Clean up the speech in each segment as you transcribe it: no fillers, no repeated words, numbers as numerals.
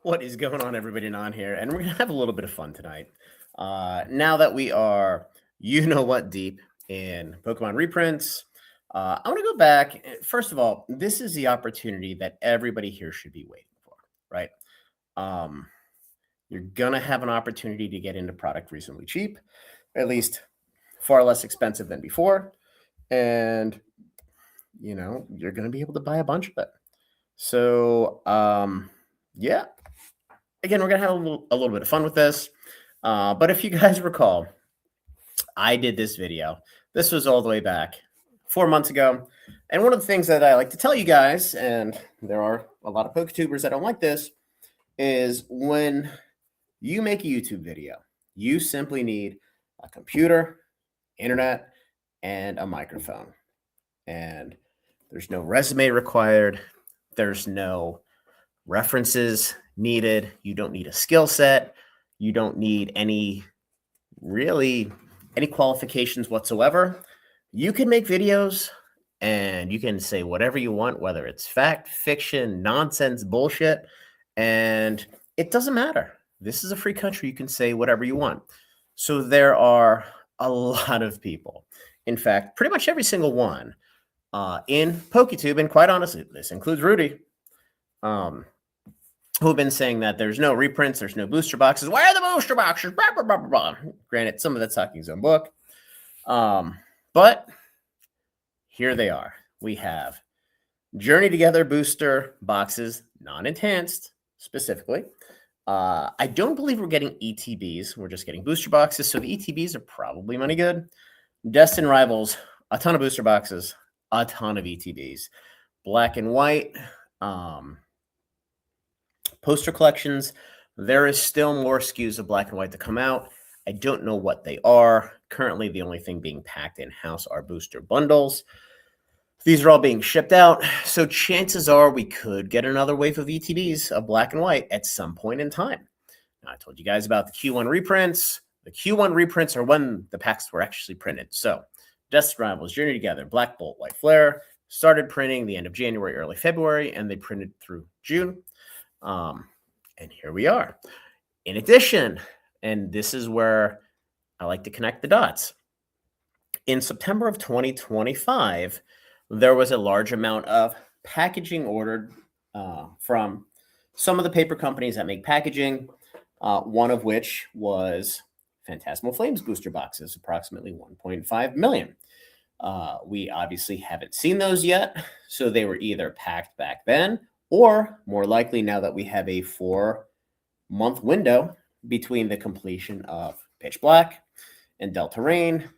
What is going on, everybody? Non here, and we're gonna have a little bit of fun tonight. Now that we are, what, deep in Pokemon reprints, I want to go back. First of all, this is the opportunity that everybody here should be waiting for, right? Um, you're gonna have an opportunity to get into product reasonably cheap, at least far less expensive than before, and you're gonna be able to buy a bunch of it. So, yeah, again, we're gonna have a little bit of fun with this. But if you guys recall, I did this video. This was all the way back 4 months ago. And one of the things that I like to tell you guys, and there are a lot of Poketubers that don't like this, is when you make a YouTube video, you simply need a computer, internet, and a microphone. And there's no resume required. There's no references needed. You don't need a skill set. You don't need any qualifications whatsoever. You can make videos and you can say whatever you want, whether it's fact, fiction, nonsense, bullshit, and it doesn't matter. This is a free country. You can say whatever you want. So there are a lot of people, in fact, pretty much every single one in Poketube, and quite honestly, this includes Rudy, who have been saying that there's no reprints, there's no booster boxes. Where are the booster boxes? Blah, blah, blah, blah, blah. Granted, some of that's talking his own book. But here they are. We have Journey Together booster boxes, non-enhanced specifically. I don't believe we're getting ETBs. We're just getting booster boxes. So the ETBs are probably money good. Destined Rivals, a ton of booster boxes, a ton of ETBs. Black and white. Poster collections, there is still more SKUs of black and white to come out. I don't know what they are. Currently, the only thing being packed in-house are booster bundles. These are all being shipped out, so chances are we could get another wave of ETBs of black and white at some point in time. Now, I told you guys about the Q1 reprints. The Q1 reprints are when the packs were actually printed. So, Destined Rivals, Journey Together, Black Bolt, White Flare started printing the end of January, early February, and they printed through June. And here we are. In addition, and this is where I like to connect the dots. In September of 2025, there was a large amount of packaging ordered from some of the paper companies that make packaging, one of which was Phantasmal Flames booster boxes, approximately 1.5 million. We obviously haven't seen those yet, so they were either packed back then, or more likely now that we have a 4-month window between the completion of Pitch Black and Delta Rain.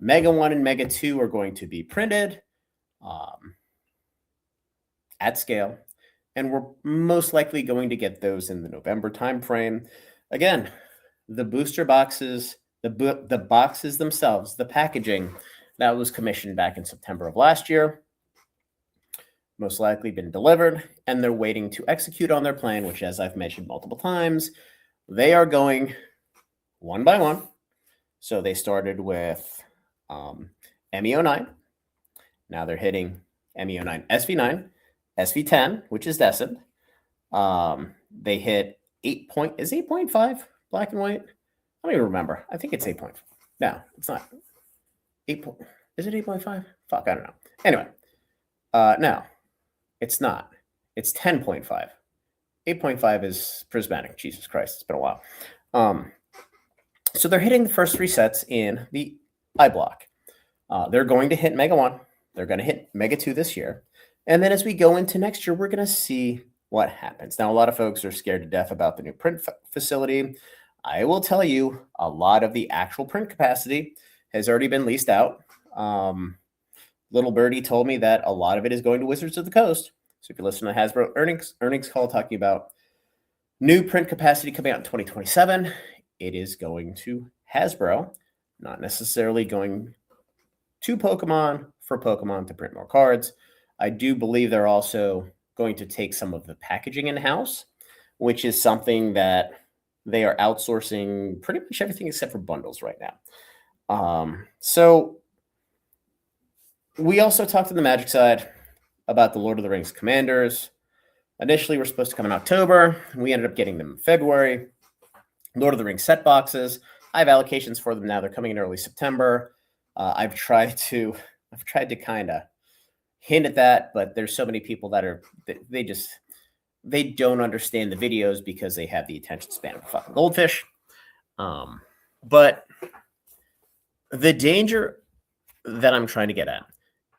Mega 1 and Mega 2 are going to be printed at scale, and we're most likely going to get those in the November timeframe. Again, the booster boxes, the boxes themselves, the packaging, that was commissioned back in September of last year, most likely been delivered, and they're waiting to execute on their plan, which, as I've mentioned multiple times, they are going one by one. So they started with MEO9. Now they're hitting MEO9 SV9, SV10, which is destined. They hit 8.5 black and white? I don't even remember. I think it's 8.5. No, it's not. Is it 8.5? Fuck, I don't know. Anyway, no. It's not. It's 10.5. 8.5 is prismatic. Jesus Christ, it's been a while. So they're hitting the first 3 sets in the I block. They're going to hit Mega 1. They're going to hit Mega 2 this year. And then as we go into next year, we're going to see what happens. Now, a lot of folks are scared to death about the new print facility. I will tell you, a lot of the actual print capacity has already been leased out. Little Birdie told me that a lot of it is going to Wizards of the Coast. So if you listen to Hasbro earnings call talking about new print capacity coming out in 2027, it is going to Hasbro, not necessarily going to Pokemon for Pokemon to print more cards. I do believe they're also going to take some of the packaging in-house, which is something that they are outsourcing pretty much everything except for bundles right now. So we also talked on the Magic side about the Lord of the Rings Commanders. Initially, we're supposed to come in October. We ended up getting them in February. Lord of the Rings set boxes. I have allocations for them now. They're coming in early September. I've tried to kind of hint at that, but there's so many people that are they don't understand the videos because they have the attention span of a fucking goldfish. But the danger that I'm trying to get at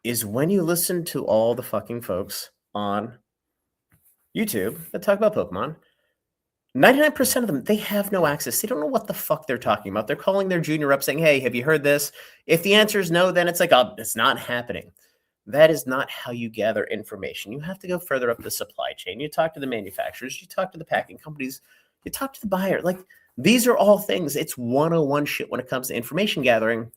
is when you listen to all the fucking folks on YouTube that talk about Pokemon, 99% of them, they have no access. They don't know what the fuck they're talking about. They're calling their junior up saying, hey, have you heard this? If the answer is no, then it's like, oh, it's not happening. That is not how you gather information. You have to go further up the supply chain. You talk to the manufacturers, you talk to the packing companies, you talk to the buyer. Like, these are all things. It's 101 shit when it comes to information gathering.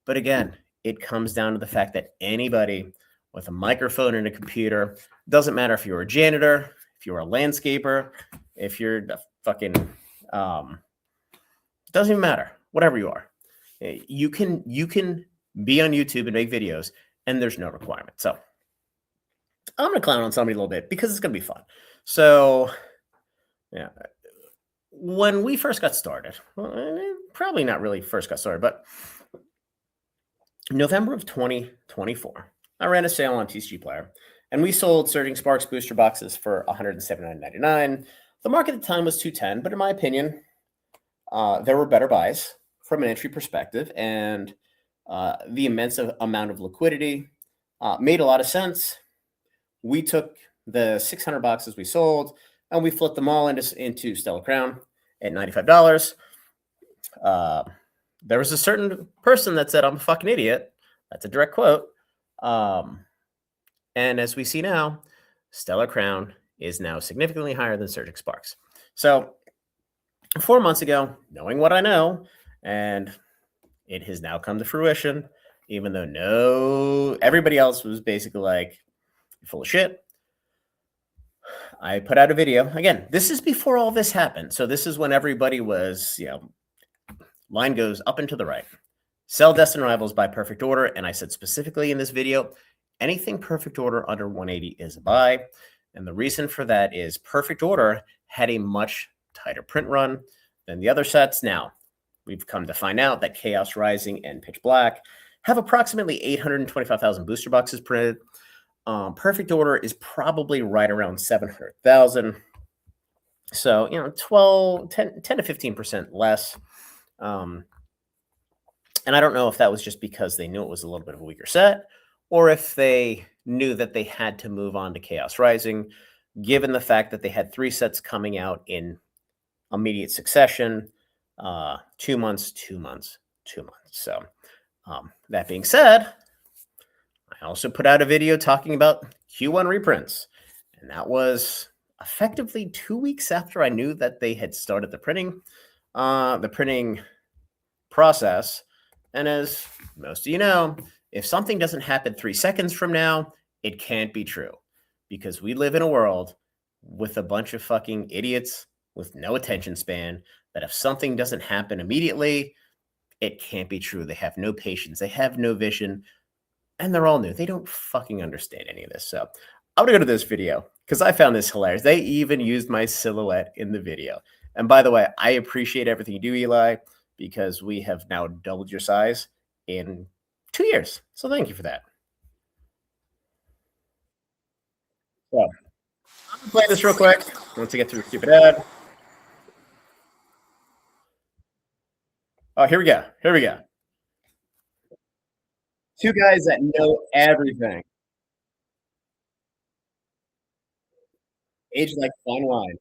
But again, it comes down to the fact that anybody with a microphone and a computer, doesn't matter if you're a janitor, if you're a landscaper, if you're a fucking, doesn't even matter, whatever you are, you can be on YouTube and make videos, and there's no requirement. So I'm gonna clown on somebody a little bit because it's gonna be fun. So yeah, when we first got started, probably not really first got started, but November of 2024, I ran a sale on TCG Player, and we sold Surging Sparks booster boxes for $179.99. The market at the time was $210, but in my opinion, there were better buys from an entry perspective, and the immense amount of liquidity made a lot of sense. We took the 600 boxes we sold, and we flipped them all into Stellar Crown at $95. There was a certain person that said, I'm a fucking idiot. That's a direct quote. And as we see now, Stellar Crown is now significantly higher than Surging Sparks. So 4 months ago, knowing what I know, and it has now come to fruition, even though everybody else was basically like, you're full of shit. I put out a video. Again, this is before all this happened. So this is when everybody was, line goes up and to the right. Sell Destined Rivals by perfect order. And I said specifically in this video, anything perfect order under 180 is a buy. And the reason for that is perfect order had a much tighter print run than the other sets. Now, we've come to find out that Chaos Rising and Pitch Black have approximately 825,000 booster boxes printed. Perfect order is probably right around 700,000. So, 10 to 15% less. And I don't know if that was just because they knew it was a little bit of a weaker set, or if they knew that they had to move on to Chaos Rising, given the fact that they had 3 sets coming out in immediate succession, 2 months, 2 months, 2 months. So that being said, I also put out a video talking about Q1 reprints, and that was effectively 2 weeks after I knew that they had started the printing process. And as most of you know, if something doesn't happen 3 seconds from now, it can't be true, because we live in a world with a bunch of fucking idiots with no attention span that if something doesn't happen immediately, it can't be true. They have no patience. They have no vision, and they're all new. They don't fucking understand any of this. So I'm gonna go to this video because I found this hilarious. They even used my silhouette in the video. And by the way, I appreciate everything you do, Eli, because we have now doubled your size in 2 years. So thank you for that. So I'm gonna play this real quick once I get through the stupid ad. Oh, here we go. Here we go. 2 guys that know everything. Aged like fine wine.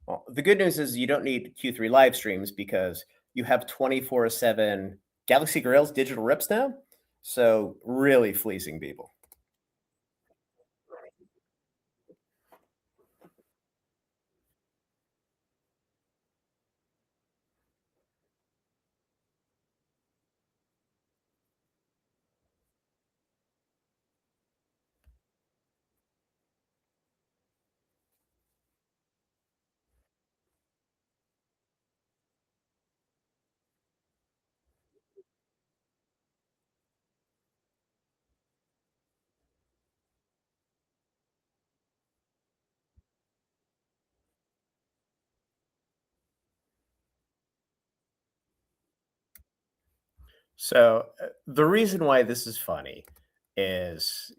Well, the good news is you don't need Q3 live streams because you have 24/7 Galaxy Grails digital rips now. So really fleecing people. So the reason why this is funny is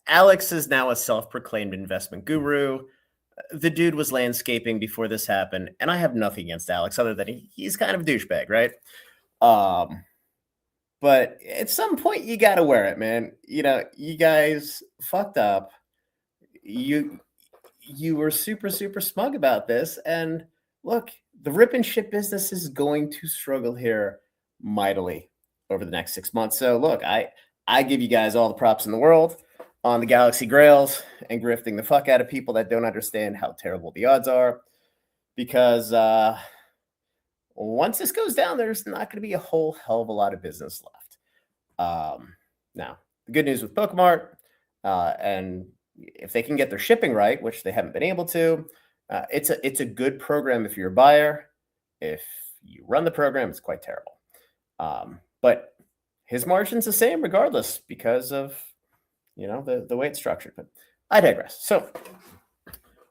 Alex is now a self-proclaimed investment guru. The dude was landscaping before this happened, and I have nothing against Alex other than he's kind of a douchebag, right? Um, but at some point you got to wear it, man. You guys fucked up. You you were super super smug about this, and look, the rip and ship business is going to struggle here mightily over the next 6 months. So look, I give you guys all the props in the world on the Galaxy Grails and grifting the fuck out of people that don't understand how terrible the odds are, because once this goes down, there's not going to be a whole hell of a lot of business left. Now, the good news with Pokemart, and if they can get their shipping right, which they haven't been able to, it's a good program if you're a buyer. If you run the program, it's quite terrible. But his margin's the same regardless because of the way it's structured. But I digress. So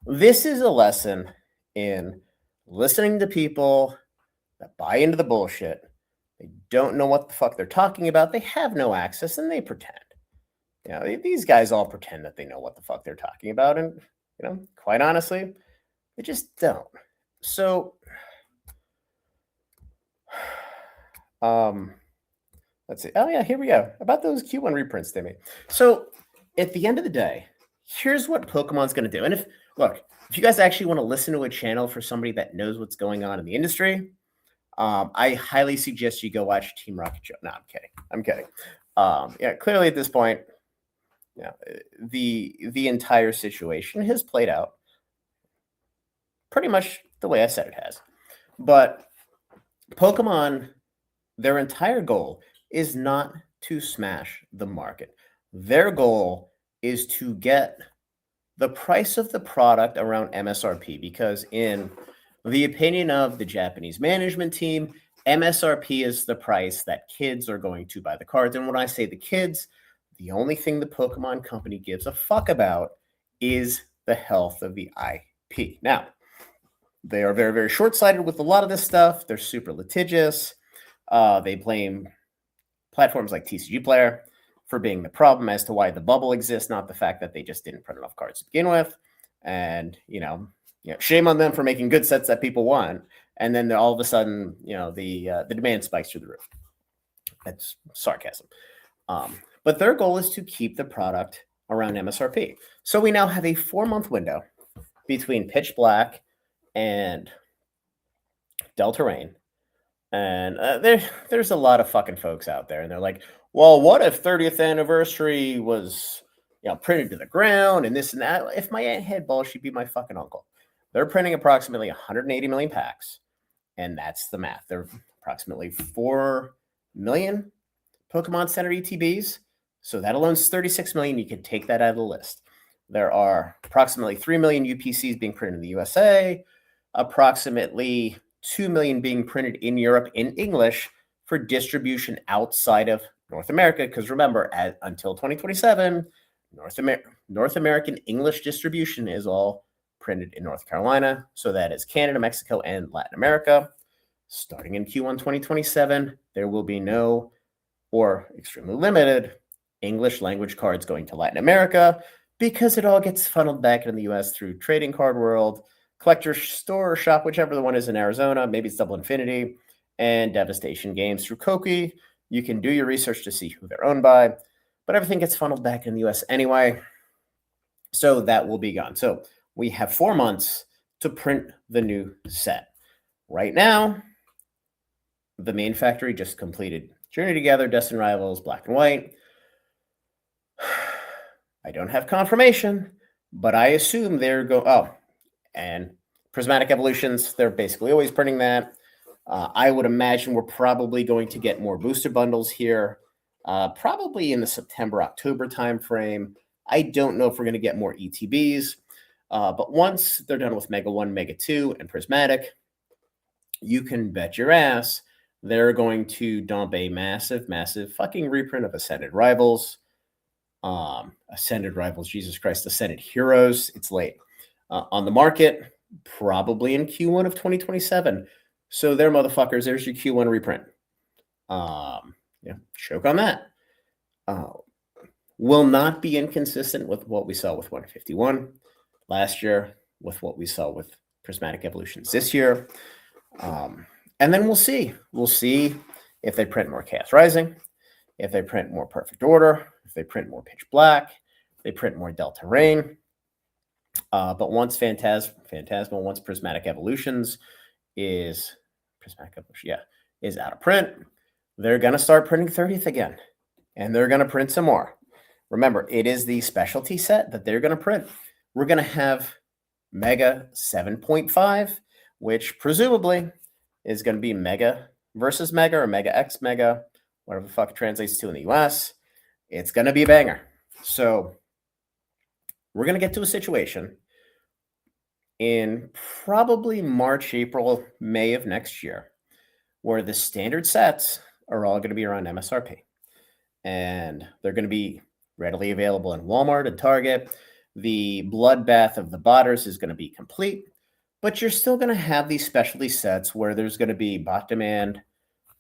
this is a lesson in listening to people that buy into the bullshit. They don't know what the fuck they're talking about. They have no access and they pretend. These guys all pretend that they know what the fuck they're talking about. And, quite honestly, they just don't. So, let's see. Oh, yeah, here we go. About those Q1 reprints they made. So, at the end of the day, here's what Pokemon's going to do. And if you guys actually want to listen to a channel for somebody that knows what's going on in the industry, I highly suggest you go watch Team Rocket Show. No, I'm kidding. I'm kidding. Yeah, clearly at this point, the entire situation has played out pretty much the way I said it has. But Pokemon, their entire goal is not to smash the market. Their goal is to get the price of the product around MSRP, because in the opinion of the Japanese management team, MSRP is the price that kids are going to buy the cards. And when I say the kids, the only thing the Pokemon company gives a fuck about is the health of the IP. Now, they are very, very short-sighted with a lot of this stuff. They're super litigious. They blame platforms like TCG Player for being the problem as to why the bubble exists, not the fact that they just didn't print enough cards to begin with. And, shame on them for making good sets that people want. And then all of a sudden, the demand spikes through the roof. That's sarcasm. But their goal is to keep the product around MSRP. So we now have a 4-month window between Pitch Black and Delta Rain. And there's a lot of fucking folks out there, and they're like, well, what if 30th anniversary was, printed to the ground and this and that? If my aunt had balls, she'd be my fucking uncle. They're printing approximately 180 million packs, and that's the math. They're approximately 4 million Pokemon Center ETBs. So that alone is 36 million. You can take that out of the list. There are approximately 3 million UPCs being printed in the USA, approximately 2 million being printed in Europe in English for distribution outside of North America. Because remember, until 2027, North American English distribution is all printed in North Carolina. So that is Canada, Mexico, and Latin America. Starting in Q1 2027, there will be no, or extremely limited, English language cards going to Latin America, because it all gets funneled back in the US through Trading Card World, Collector Store or Shop, whichever the one is in Arizona, maybe it's Double Infinity, and Devastation Games through Koki. You can do your research to see who they're owned by, but everything gets funneled back in the US anyway. So that will be gone. So we have 4 months to print the new set. Right now, the main factory just completed Journey Together, Destined Rivals, Black and White. I don't have confirmation, but I assume they're and Prismatic Evolutions, they're basically always printing that. I would imagine we're probably going to get more booster bundles here, probably in the September-October timeframe. I don't know if we're going to get more ETBs, but once they're done with Mega 1, Mega 2, and Prismatic, you can bet your ass they're going to dump a massive, massive fucking reprint of Ascended Rivals. Ascended Rivals, Jesus Christ, Ascended Heroes. It's late. On the market, probably in Q1 of 2027. So there, motherfuckers, there's your Q1 reprint. Choke on that. Will not be inconsistent with what we saw with 151 last year, with what we saw with Prismatic Evolutions this year. And then we'll see. We'll see if they print more Chaos Rising, if they print more Perfect Order, if they print more Pitch Black, they print more Delta Rain. But once Phantasmal, once Prismatic Evolutions is out of print, they're going to start printing 30th again. And they're going to print some more. Remember, it is the specialty set that they're going to print. We're going to have Mega 7.5, which presumably is going to be Mega versus Mega or Mega X Mega, whatever the fuck it translates to in the US. It's going to be a banger. So we're going to get to a situation in probably March, April, May of next year where the standard sets are all going to be around MSRP. And they're going to be readily available in Walmart and Target. The bloodbath of the botters is going to be complete, but you're still going to have these specialty sets where there's going to be bot demand.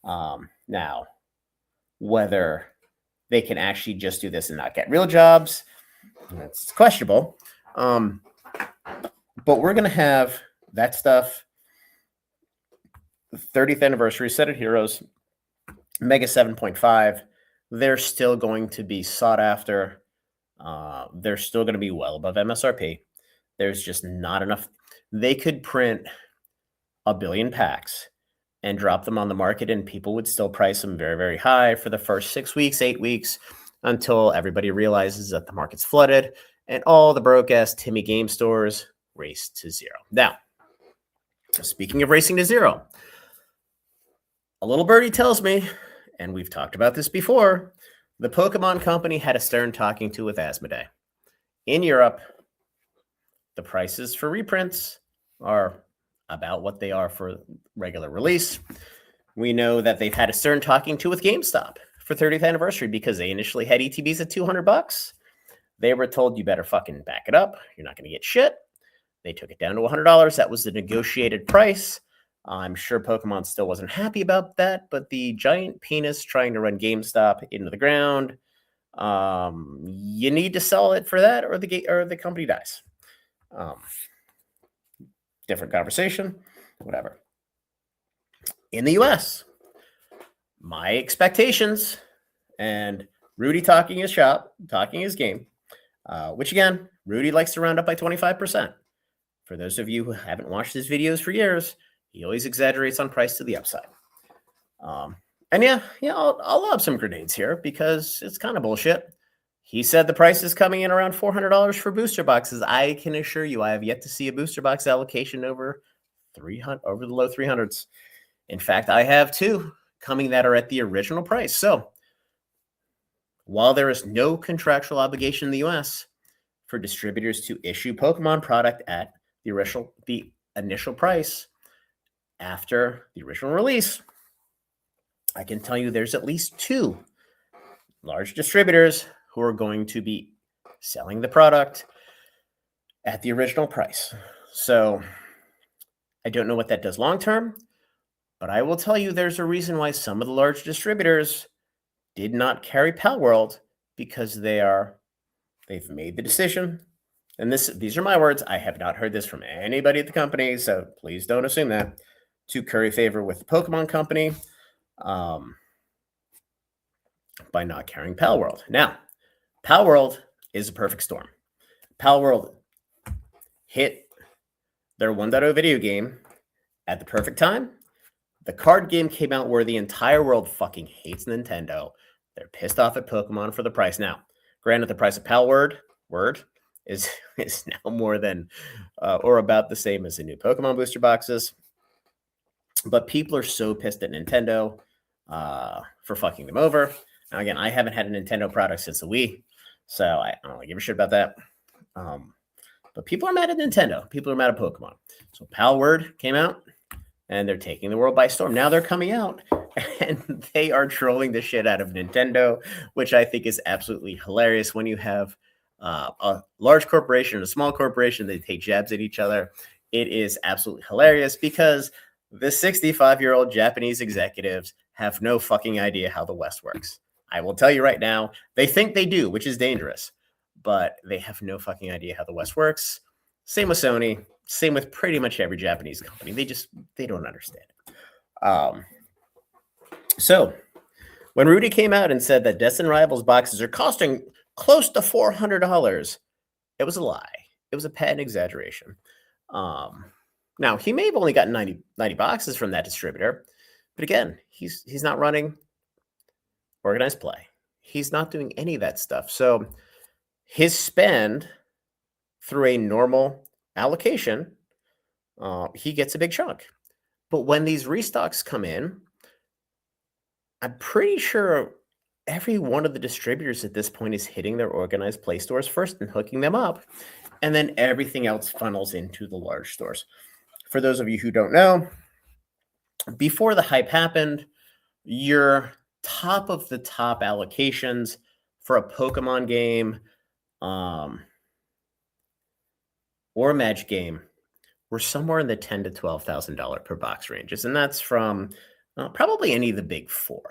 Now, whether they can actually just do this and not get real jobs, that's questionable. But we're going to have that stuff. 30th anniversary set of Heroes, Mega 7.5. They're still going to be sought after. They're still going to be well above MSRP. There's just not enough. They could print 1 billion packs and drop them on the market, and people would still price them very, very high for the first 6 weeks, 8 weeks, until everybody realizes that the market's flooded and all the broke-ass Timmy game stores race to zero. Now, speaking of racing to zero, a little birdie tells me, and we've talked about this before, the Pokemon company had a stern talking to with Asmodee. In Europe, the prices for reprints are about what they are for regular release. We know that they've had a stern talking to with GameStop for 30th anniversary because they initially had ETBs at $200. They were told, you better fucking back it up. You're not going to get shit. They took it down to $100. That was the negotiated price. I'm sure Pokemon still wasn't happy about that, but the giant penis trying to run GameStop into the ground, you need to sell it for that or the company dies. Different conversation, whatever. In the US, my expectations, and Rudy talking his shop, talking his game, which again, Rudy likes to round up by 25%. For those of you who haven't watched his videos for years, he always exaggerates on price to the upside. I'll lob some grenades here because it's kind of bullshit. He said the price is coming in around $400 for booster boxes. I can assure you, I have yet to see a booster box allocation over the low 300s. In fact, I have two coming that are at the original price. So while there is no contractual obligation in the US for distributors to issue Pokemon product at the initial price after the original release, I can tell you there's at least two large distributors who are going to be selling the product at the original price. So I don't know what that does long term, but I will tell you there's a reason why some of the large distributors did not carry Palworld, because they've made the decision. And these are my words. I have not heard this from anybody at the company, so please don't assume that, to curry favor with the Pokemon company by not carrying Palworld. Now, Palworld is a perfect storm. Palworld hit their 1.0 video game at the perfect time, The card game came out where the entire world fucking hates Nintendo. They're pissed off at Pokemon for the price. Now, granted, the price of Palword is now more than or about the same as the new Pokemon booster boxes. But people are so pissed at Nintendo for fucking them over. Now, again, I haven't had a Nintendo product since the Wii, so I don't really give a shit about that. But people are mad at Nintendo. People are mad at Pokemon. So Palword came out, and they're taking the world by storm. Now they're coming out, and they are trolling the shit out of Nintendo, which I think is absolutely hilarious when you have a large corporation and a small corporation, they take jabs at each other. It is absolutely hilarious because the 65-year-old Japanese executives have no fucking idea how the West works. I will tell you right now, they think they do, which is dangerous, but they have no fucking idea how the West works. Same with Sony, same with pretty much every Japanese company. They don't understand. So when Rudy came out and said that Destin Rivals boxes are costing close to $400, it was a lie. It was a patent exaggeration. Now, he may have only gotten 90 boxes from that distributor, but again, he's not running organized play. He's not doing any of that stuff. So his spend through a normal allocation, he gets a big chunk. But when these restocks come in, I'm pretty sure every one of the distributors at this point is hitting their organized play stores first and hooking them up. And then everything else funnels into the large stores. For those of you who don't know, before the hype happened, your top of the top allocations for a Pokemon game or a Magic game were somewhere in the $10,000 to $12,000 per box ranges. And that's from probably any of the big four.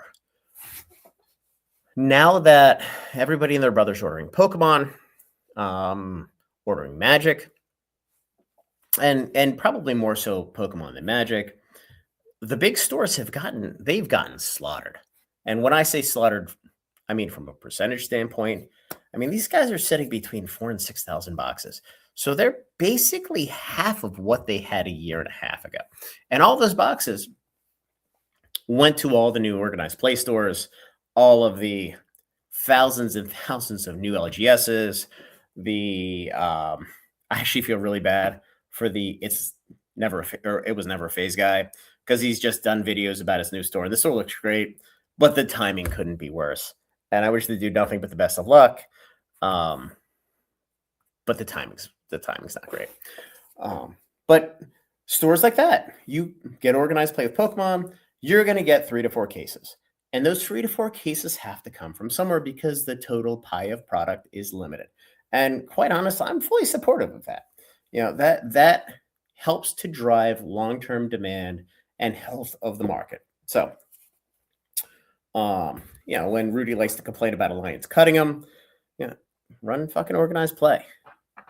Now that everybody and their brother's ordering Pokemon, ordering Magic, and probably more so Pokemon than Magic, the big stores they've gotten slaughtered. And when I say slaughtered, I mean from a percentage standpoint, I mean these guys are sitting between 4,000 and 6,000 boxes. So they're basically half of what they had a year and a half ago. And all those boxes went to all the new organized play stores, all of the thousands and thousands of new LGSs. I actually feel really bad for it was never a phase guy, because he's just done videos about his new store. The store looks great, but the timing couldn't be worse. And I wish they do nothing but the best of luck. But the timing's not great. But stores like that, you get organized play with Pokemon, you're going to get 3 to 4 cases. And those 3 to 4 cases have to come from somewhere because the total pie of product is limited. And quite honestly, I'm fully supportive of that. That helps to drive long-term demand and health of the market. So, when Rudy likes to complain about Alliance cutting him, run fucking organized play.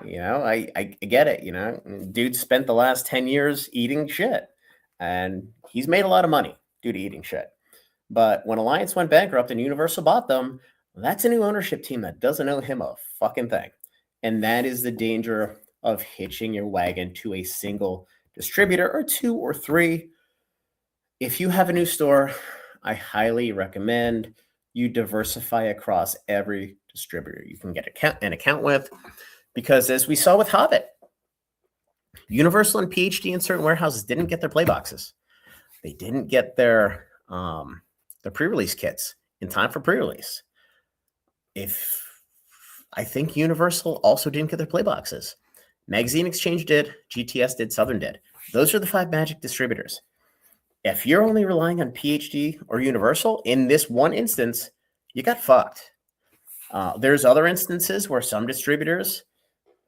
I get it. Dude spent the last 10 years eating shit, and he's made a lot of money due to eating shit. But when Alliance went bankrupt and Universal bought them, that's a new ownership team that doesn't owe him a fucking thing. And that is the danger of hitching your wagon to a single distributor or 2 or 3. If you have a new store, I highly recommend you diversify across every distributor you can get an account with, because as we saw with Hobbit, Universal and PhD in certain warehouses didn't get their play boxes. They didn't get their pre-release kits in time for pre-release. I think Universal also didn't get their play boxes. Magazine Exchange did, GTS did, Southern did. Those are the 5 Magic distributors. If you're only relying on PhD or Universal, in this one instance, you got fucked. There's other instances where some distributors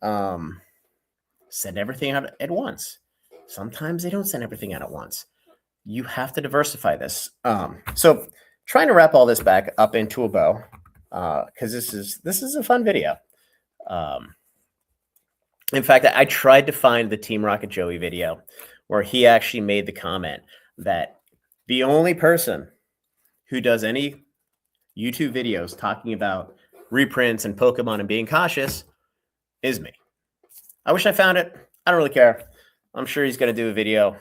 send everything out at once. Sometimes they don't send everything out at once. You have to diversify this. So trying to wrap all this back up into a bow, because this is a fun video. In fact, I tried to find the Team Rocket Joey video where he actually made the comment that the only person who does any YouTube videos talking about reprints and Pokemon and being cautious is me. I wish I found it. I don't really care. I'm sure he's going to do a video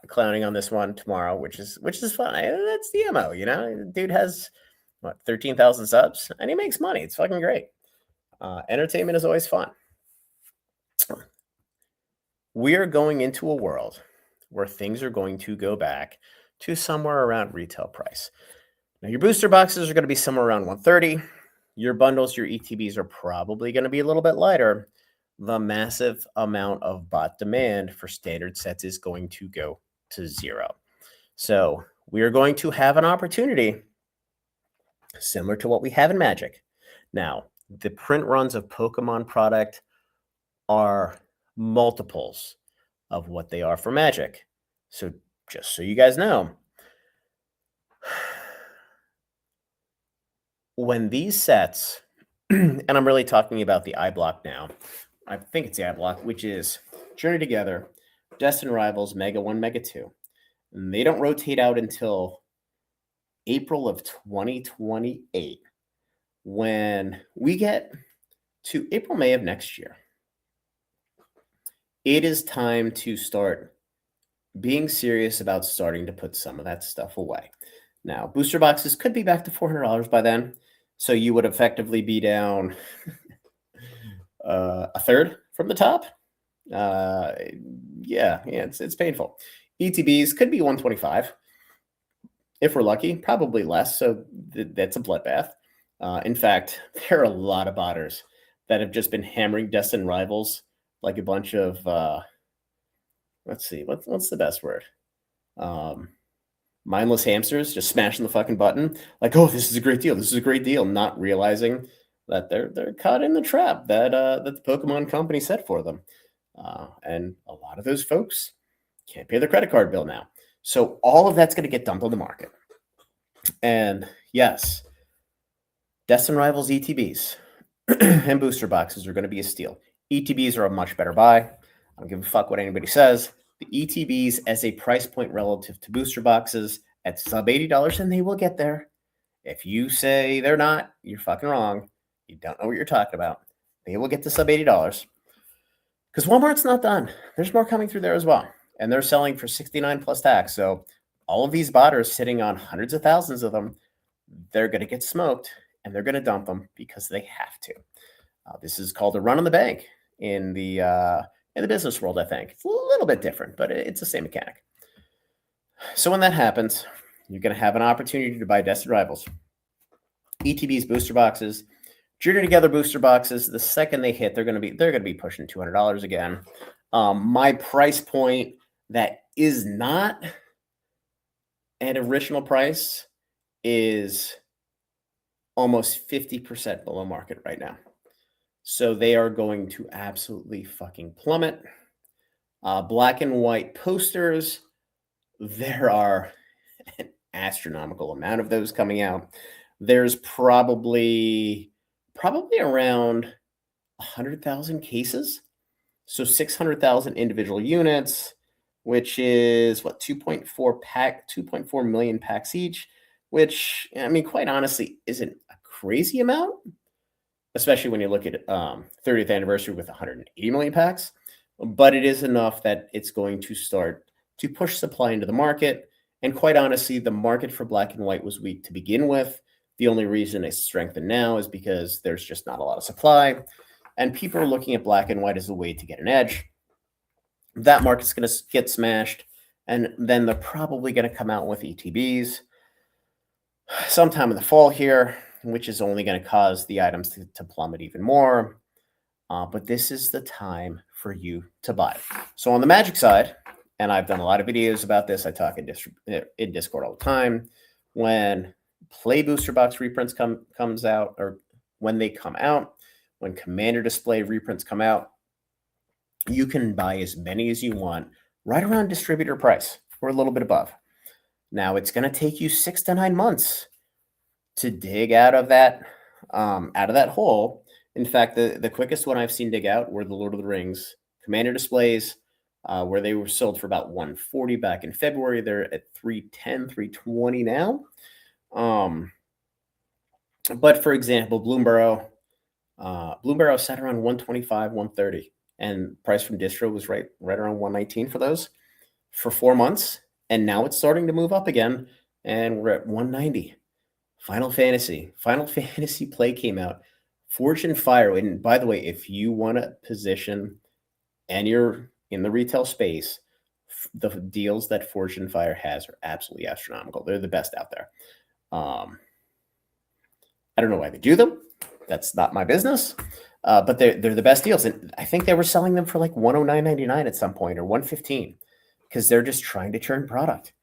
clowning on this one tomorrow, which is fun. That's the MO, you know. Dude has what 13,000 subs, and he makes money. It's fucking great. Entertainment is always fun. We are going into a world where things are going to go back to somewhere around retail price. Now, your booster boxes are going to be somewhere around 130. Your bundles, your ETBs are probably going to be a little bit lighter. The massive amount of bot demand for standard sets is going to go to zero. So we are going to have an opportunity similar to what we have in Magic. Now, the print runs of Pokemon product are multiples of what they are for Magic. So just so you guys know, when these sets, and I'm really talking about the I block now, I think it's the I block, which is Journey Together, Destined Rivals, Mega 1, Mega 2. And they don't rotate out until April of 2028. When we get to April, May of next year, it is time to start being serious about starting to put some of that stuff away. Now, booster boxes could be back to $400 by then. So you would effectively be down a third from the top. Yeah, it's painful. ETBs could be 125 if we're lucky, probably less. So that's a bloodbath. In fact, there are a lot of botters that have just been hammering Destined Rivals like a bunch of let's see, what's the best word? Mindless hamsters, just smashing the fucking button, like, oh, this is a great deal. This is a great deal, not realizing that they're caught in the trap that that the Pokemon company set for them. And a lot of those folks can't pay their credit card bill now. So all of that's going to get dumped on the market. And yes, Destined Rivals ETBs and booster boxes are going to be a steal. ETBs are a much better buy. I don't give a fuck what anybody says. The ETBs as a price point relative to booster boxes at sub $80, and they will get there. If you say they're not, you're fucking wrong. You don't know what you're talking about. They will get to sub $80. Because Walmart's not done. There's more coming through there as well. And they're selling for $69 plus tax. So all of these botters sitting on hundreds of thousands of them, they're going to get smoked and they're going to dump them because they have to. This is called a run on the bank in the business world, I think. It's a little bit different, but it's the same mechanic. So when that happens, you're going to have an opportunity to buy Destined Rivals, ETBs, booster boxes, Journey Together booster boxes. The second they hit, they're going to be pushing $200 again. My price point that is not an original price is almost 50% below market right now. So they are going to absolutely fucking plummet. Black and white posters, there are an astronomical amount of those coming out. There's probably around 100,000 cases. So 600,000 individual units, which is what, 2.4 million packs each, which, I mean, quite honestly, isn't a crazy amount, especially when you look at 30th anniversary with 180 million packs. But it is enough that it's going to start to push supply into the market. And quite honestly, the market for black and white was weak to begin with. The only reason it's strengthened now is because there's just not a lot of supply. And people are looking at black and white as a way to get an edge. That market's going to get smashed. And then they're probably going to come out with ETBs sometime in the fall here, which is only going to cause the items to plummet even more. But this is the time for you to buy. So on the Magic side, and I've done a lot of videos about this, I talk in Discord all the time, when Play Booster Box reprints comes out, or when they come out, when Commander Display reprints come out, you can buy as many as you want right around distributor price or a little bit above. Now, it's going to take you 6 to 9 months to dig out of that hole. In fact, the quickest one I've seen dig out were the Lord of the Rings Commander displays, where they were sold for about $140 back in February. They're at $310, $320 now. But for example, Bloomburrow sat around $125, $130, and price from distro was right around $119 for those. for 4 months, and now it's starting to move up again, and we're at 190. Final Fantasy Play came out. Forge and Fire. And by the way, if you want to position and you're in the retail space, the deals that Forge and Fire has are absolutely astronomical. They're the best out there. I don't know why they do them. That's not my business. But they're the best deals. And I think they were selling them for like $109.99 at some point, or $115, because they're just trying to churn product.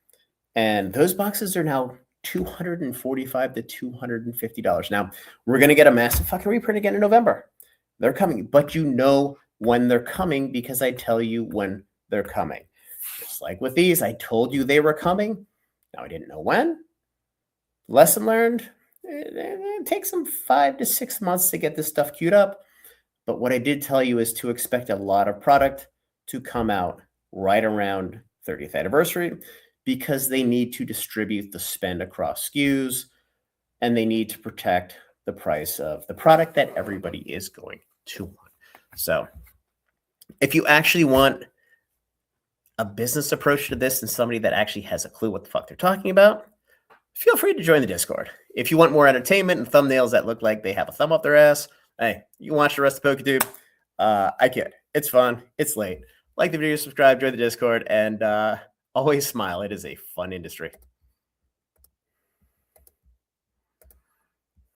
And those boxes are now $245 to $250. Now, we're going to get a massive fucking reprint again in November. They're coming, but you know when they're coming because I tell you when they're coming. Just like with these, I told you they were coming. Now, I didn't know when. Lesson learned. It takes them 5 to 6 months to get this stuff queued up. But what I did tell you is to expect a lot of product to come out right around 30th anniversary, because they need to distribute the spend across SKUs, and they need to protect the price of the product that everybody is going to want. So if you actually want a business approach to this and somebody that actually has a clue what the fuck they're talking about, feel free to join the Discord. If you want more entertainment and thumbnails that look like they have a thumb up their ass, hey, you can watch the rest of Poketube. I kid. It's fun. It's late. Like the video, subscribe, join the Discord, and always smile. It is a fun industry.